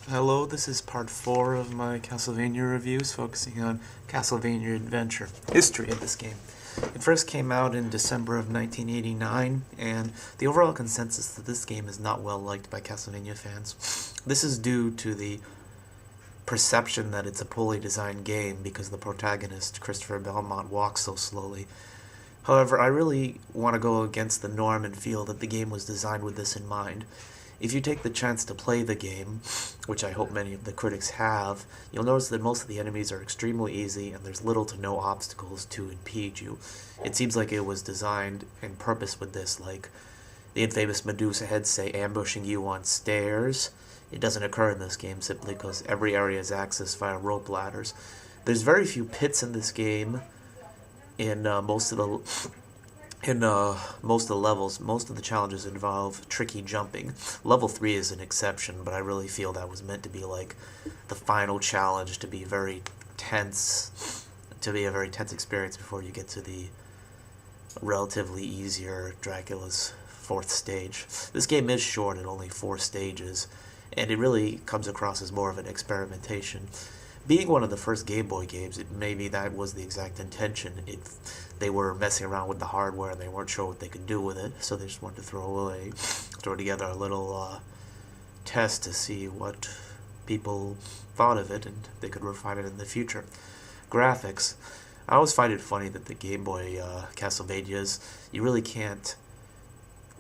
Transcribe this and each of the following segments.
Hello, this is part 4 of my Castlevania reviews, focusing on Castlevania Adventure, history of this game. It first came out in December of 1989, and the overall consensus that this game is not well liked by Castlevania fans. This is due to the perception that it's a poorly designed game because the protagonist, Christopher Belmont, walks so slowly. However, I really want to go against the norm and feel that the game was designed with this in mind. If you take the chance to play the game, which I hope many of the critics have, you'll notice that most of the enemies are extremely easy and there's little to no obstacles to impede you. It seems like it was designed in purpose with this, like the infamous Medusa heads say ambushing you on stairs. It doesn't occur in this game simply because every area is accessed via rope ladders. There's very few pits in this game. In most of the levels, most of the challenges involve tricky jumping. Level 3 is an exception, but I really feel that was meant to be like the final challenge, to be a very tense experience before you get to the relatively easier Dracula's 4th stage. This game is short at only 4 stages, and it really comes across as more of an experimentation. Being one of the first Game Boy games, maybe that was the exact intention. They were messing around with the hardware and they weren't sure what they could do with it, so they just wanted to throw together a little test to see what people thought of it, and they could refine it in the future. Graphics. I always find it funny that the Game Boy Castlevanias, you really can't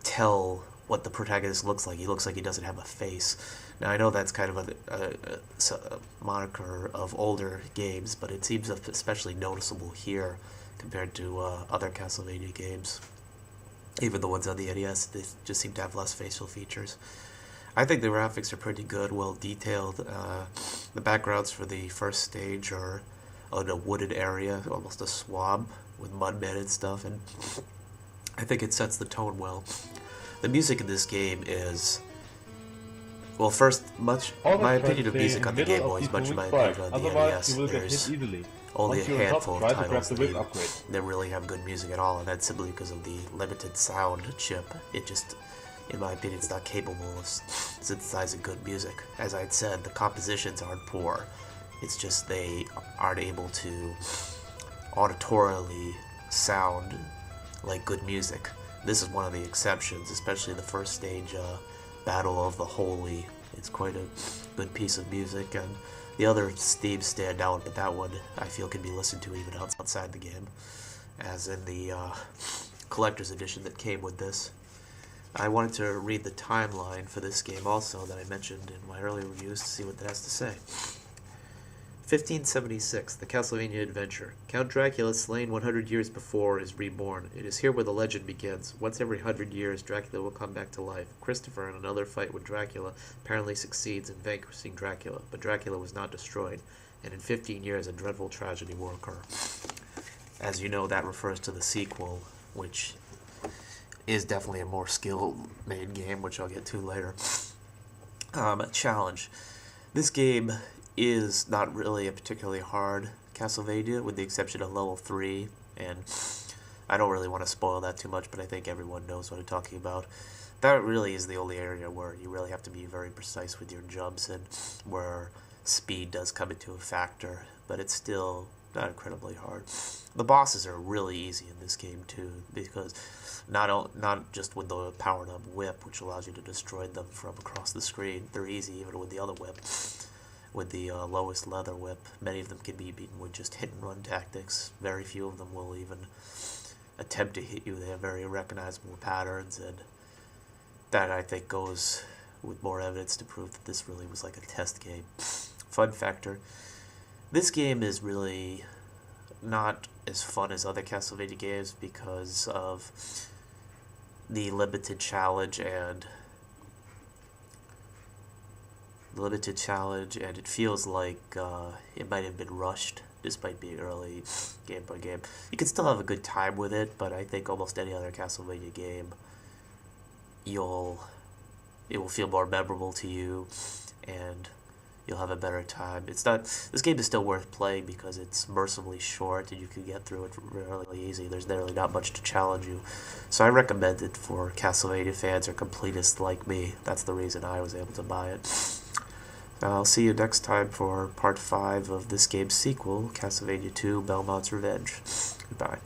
tell what the protagonist looks like. He looks like he doesn't have a face. Now, I know that's kind of a moniker of older games, but it seems especially noticeable here compared to other Castlevania games. Even the ones on the NES, they just seem to have less facial features. I think the graphics are pretty good, well detailed. The backgrounds for the first stage are in a wooded area, almost a swamp with mudmen and stuff, and I think it sets the tone well. The music in this game is, well, first, my opinion of music on the Game Boy is much of my opinion on the NES. There's only a handful of titles that really have good music at all, and that's simply because of the limited sound chip. It just, in my opinion, it's not capable of synthesizing good music. As I had said, the compositions aren't poor. It's just they aren't able to auditorily sound like good music. This is one of the exceptions, especially the first stage, Battle of the Holy. It's quite a good piece of music, and the other themes stand out, but that one I feel can be listened to even outside the game, as in the collector's edition that came with this. I wanted to read the timeline for this game also that I mentioned in my earlier reviews to see what that has to say. 1576, the Castlevania Adventure. Count Dracula, slain 100 years before, is reborn. It is here where the legend begins. Once every 100 years, Dracula will come back to life. Christopher, in another fight with Dracula, apparently succeeds in vanquishing Dracula, but Dracula was not destroyed, and in 15 years, a dreadful tragedy will occur. As you know, that refers to the sequel, which is definitely a more skill-made game, which I'll get to later. Challenge. This game is not really a particularly hard Castlevania, with the exception of level 3, and I don't really want to spoil that too much, but I think everyone knows what I'm talking about. That really is the only area where you really have to be very precise with your jumps, and where speed does come into a factor, but it's still not incredibly hard. The bosses are really easy in this game too, because not just with the powered up whip, which allows you to destroy them from across the screen, they're easy even with the other whip. With the lowest leather whip, many of them can be beaten with just hit-and-run tactics. Very few of them will even attempt to hit you. They have very recognizable patterns, and that, I think, goes with more evidence to prove that this really was like a test game. Fun factor. This game is really not as fun as other Castlevania games because of the limited challenge, and it feels like it might have been rushed despite being early Game Boy game. You can still have a good time with it, but I think almost any other Castlevania game, it will feel more memorable to you, and you'll have a better time. This game is still worth playing because it's mercifully short and you can get through it really easy. There's really not much to challenge you. So I recommend it for Castlevania fans or completists like me. That's the reason I was able to buy it. I'll see you next time for part 5 of this game's sequel, Castlevania 2 Belmont's Revenge. Goodbye.